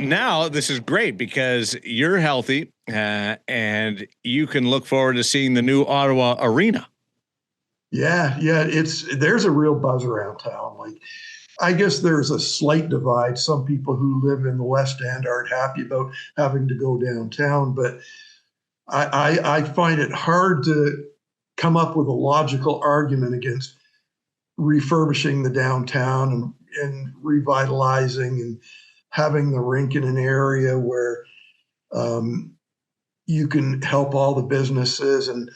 now this is great because you're healthy and you can look forward to seeing the new Ottawa Arena. Yeah, there's a real buzz around town. Like, I guess there's a slight divide. Some people who live in the West End aren't happy about having to go downtown, but I find it hard to come up with a logical argument against refurbishing the downtown and revitalizing and having the rink in an area where you can help all the businesses. And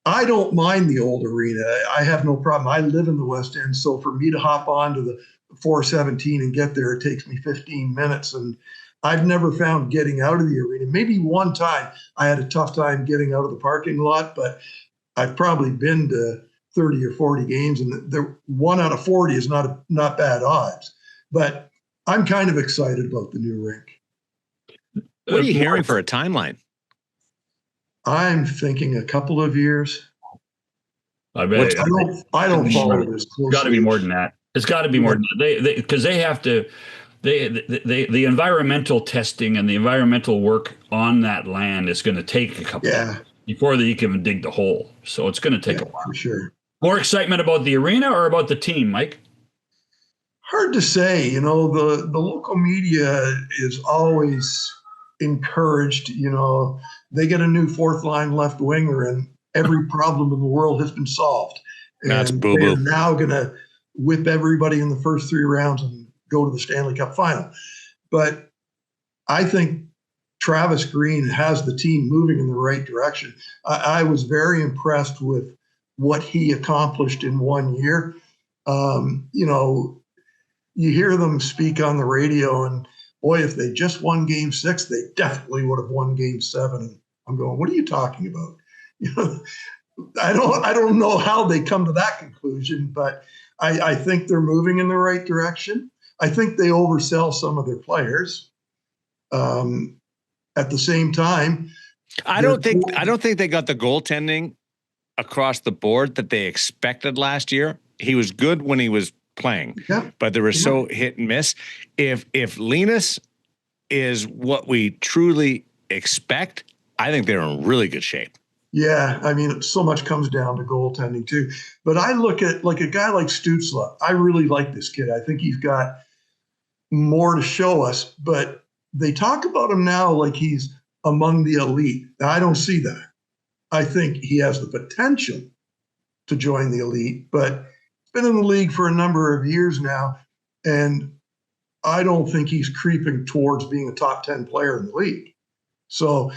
I don't mind the old arena. I have no problem. I live in the West End, so for me to hop onto the 417 and get there, it takes me 15 minutes. And I've never found getting out of the arena. Maybe one time I had a tough time getting out of the parking lot, but I've probably been to 30 or 40 games, and the 1 out of 40 is not bad odds. But I'm kind of excited about the new rink. What are you hearing for a timeline? I'm thinking a couple of years. I bet. I don't follow this closely. It's got to be more than that. It's got to be more than that. Because they have to. The environmental testing and the environmental work on that land is going to take a couple of years before they can dig the hole. So it's going to take a while. For sure. More excitement about the arena or about the team, Mike? Hard to say. The local media is always encouraged. They get a new fourth line left winger and every problem in the world has been solved. That's and boo-boo. They're now going to whip everybody in the first 3 rounds and go to the Stanley Cup final. But I think Travis Green has the team moving in the right direction. I was very impressed with what he accomplished in 1 year. You hear them speak on the radio, and boy, if they just won Game 6, they definitely would have won Game 7. And I'm going, what are you talking about? I don't know how they come to that conclusion, but I think they're moving in the right direction. I think they oversell some of their players. At the same time, I don't think they got the goaltending across the board that they expected last year. He was good when he was playing, but there was so hit and miss. If Linus is what we truly expect, I think they're in really good shape. Yeah, I mean, so much comes down to goaltending too. But I look at like a guy like Stutzle. I really like this kid. I think he's got more to show us, but they talk about him now like he's among the elite. Now, I don't see that. I think he has the potential to join the elite, but he's been in the league for a number of years now, and I don't think he's creeping towards being a top 10 player in the league. So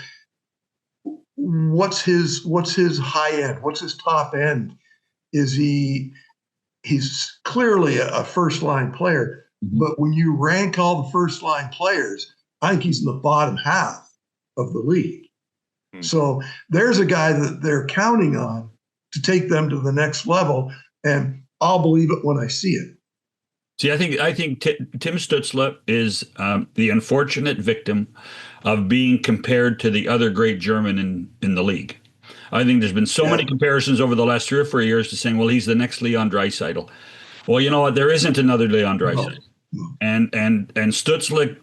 what's his high end? What's his top end? He's clearly a first line player, but when you rank all the first line players, I think he's in the bottom half of the league. So there's a guy that they're counting on to take them to the next level, and I'll believe it when I see it. See, I think Tim Stutzle is the unfortunate victim of being compared to the other great German in the league. I think there's been so many comparisons over the last 3 or 4 years to saying, well, he's the next Leon Draisaitl. Well, you know what? There isn't another Leon Draisaitl. No. And Stutzle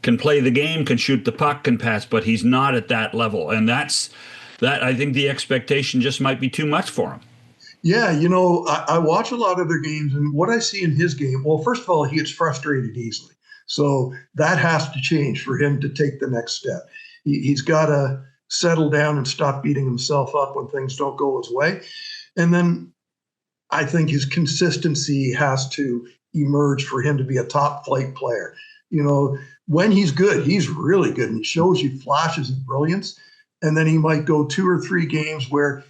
can play the game, can shoot the puck, can pass, but he's not at that level. And that I think the expectation just might be too much for him. Yeah, I watch a lot of their games, and what I see in his game, well, first of all, he gets frustrated easily. So that has to change for him to take the next step. He's got to settle down and stop beating himself up when things don't go his way. And then I think his consistency has to emerge for him to be a top flight player. When he's good, he's really good, and he shows you flashes of brilliance. And then he might go 2 or 3 games where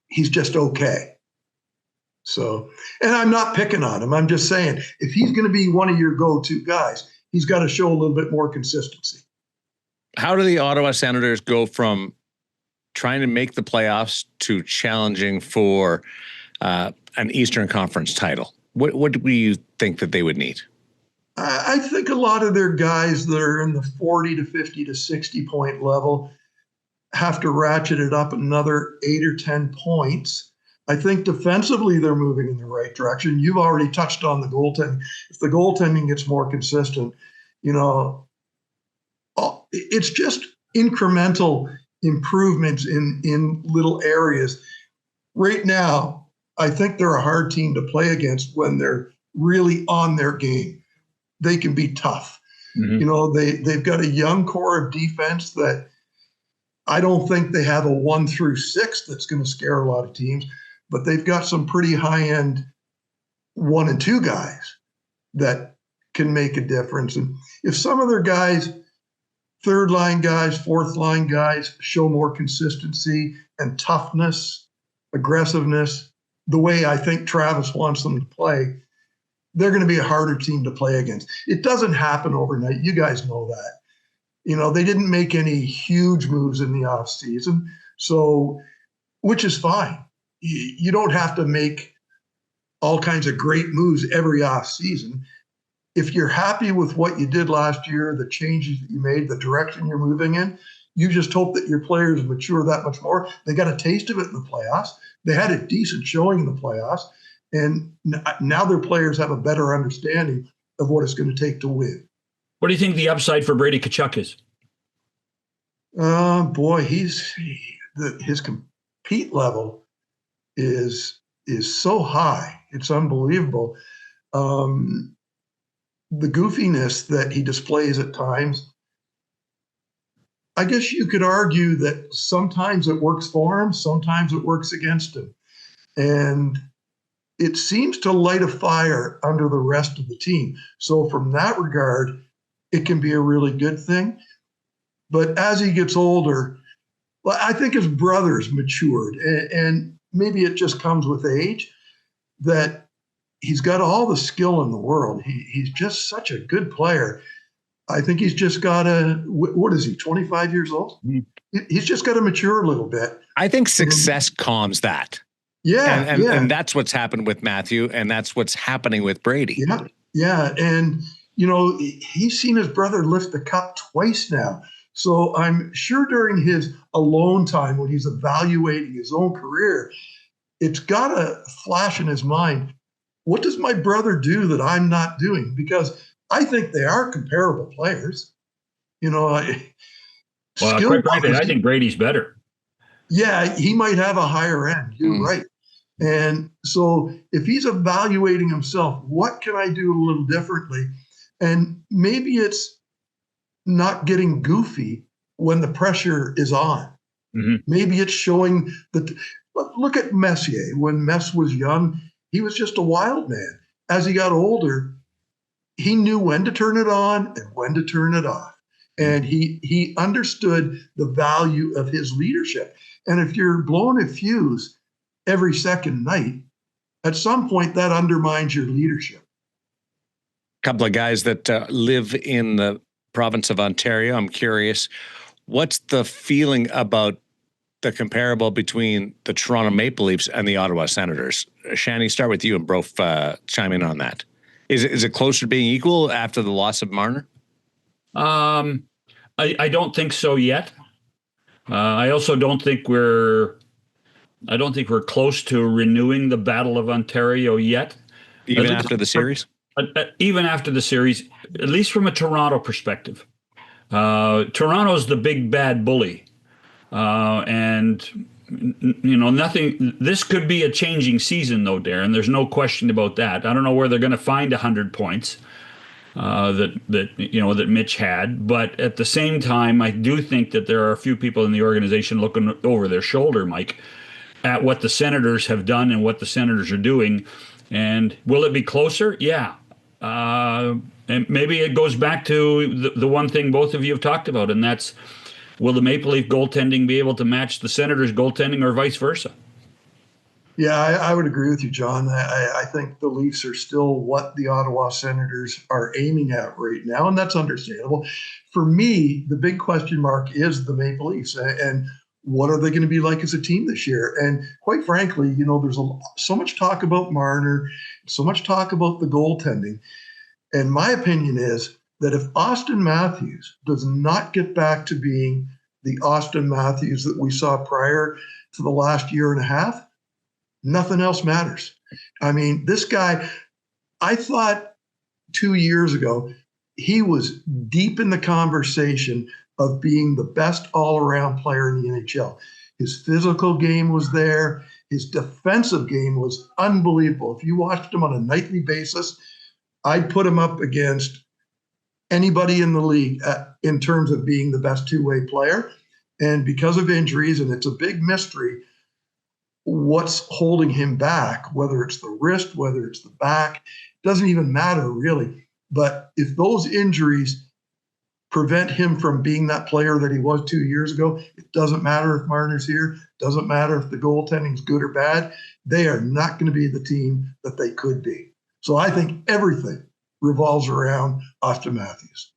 he's just okay. So, and I'm not picking on him. I'm just saying, if he's going to be one of your go-to guys, he's got to show a little bit more consistency. How do the Ottawa Senators go from trying to make the playoffs to challenging for an Eastern Conference title? What do you think that they would need? I think a lot of their guys that are in the 40 to 50 to 60 point level have to ratchet it up another 8 or 10 points. I think defensively they're moving in the right direction. You've already touched on the goaltending. If the goaltending gets more consistent, It's just incremental improvements in little areas. Right now, I think they're a hard team to play against when they're really on their game. They can be tough. They've got a young core of defense that I don't think they have a 1 through 6 that's going to scare a lot of teams, but they've got some pretty high-end 1 and 2 guys that can make a difference. And if some of their guys, third line guys, fourth line guys, show more consistency and toughness, aggressiveness, the way I think Travis wants them to play, they're going to be a harder team to play against. It doesn't happen overnight. You guys know that. They didn't make any huge moves in the offseason, so, which is fine. You don't have to make all kinds of great moves every offseason. If you're happy with what you did last year, the changes that you made, the direction you're moving in, you just hope that your players mature that much more. They got a taste of it in the playoffs. They had a decent showing in the playoffs, and now their players have a better understanding of what it's going to take to win. What do you think the upside for Brady Tkachuk is? Boy, his compete level is so high. It's unbelievable. The goofiness that he displays at times, I guess you could argue that sometimes it works for him, sometimes it works against him. And it seems to light a fire under the rest of the team. So from that regard, it can be a really good thing. But as he gets older, well, I think his brother's matured, and maybe it just comes with age, that he's got all the skill in the world. He's just such a good player. I think he's just got to, what is he, 25 years old? He's just got to mature a little bit. I think success calms that. Yeah, and that's what's happened with Matthew, and that's what's happening with Brady. Yeah. And, he's seen his brother lift the cup twice now. So I'm sure during his alone time when he's evaluating his own career, it's got to flash in his mind, what does my brother do that I'm not doing? Because I think they are comparable players. Quite frankly, I think Brady's better. Yeah, he might have a higher end. You're right. And so if he's evaluating himself, what can I do a little differently? And maybe it's not getting goofy when the pressure is on. Maybe it's showing that. Look at Messier. When Mess was young, he was just a wild man. As he got older, he knew when to turn it on and when to turn it off. And he understood the value of his leadership. And if you're blowing a fuse every second night, at some point that undermines your leadership. A couple of guys that live in the province of Ontario. I'm curious, what's the feeling about the comparable between the Toronto Maple Leafs and the Ottawa Senators? Shanny, start with you, and Brophy chime in on that. Is it closer to being equal after the loss of Marner? I don't think so yet. I also don't think we're close to renewing the Battle of Ontario yet. Even after the series? Even after the series, at least from a Toronto perspective. Toronto's the big bad bully. And nothing. This could be a changing season, though, Darren. There's no question about that. I don't know where they're going to find 100 points that Mitch had, but at the same time, I do think that there are a few people in the organization looking over their shoulder, Mike, at what the Senators have done and what the Senators are doing. And will it be closer? Yeah. And maybe it goes back to the one thing both of you have talked about, and that's, will the Maple Leaf goaltending be able to match the Senators' goaltending or vice versa? Yeah, I would agree with you, John. I think the Leafs are still what the Ottawa Senators are aiming at right now, and that's understandable. For me, the big question mark is the Maple Leafs, and what are they going to be like as a team this year? And quite frankly, there's so much talk about Marner, so much talk about the goaltending. And my opinion is that if Austin Matthews does not get back to being the Austin Matthews that we saw prior to the last year and a half, nothing else matters. I mean, this guy, I thought 2 years ago, he was deep in the conversation of being the best all-around player in the NHL. His physical game was there. His defensive game was unbelievable. If you watched him on a nightly basis, I'd put him up against anybody in the league in terms of being the best two-way player. And because of injuries, and it's a big mystery, what's holding him back, whether it's the wrist, whether it's the back, doesn't even matter really. But if those injuries prevent him from being that player that he was 2 years ago, it doesn't matter if Marner's here, doesn't matter if the goaltending's good or bad, they are not going to be the team that they could be. So I think everything revolves around Auston Matthews.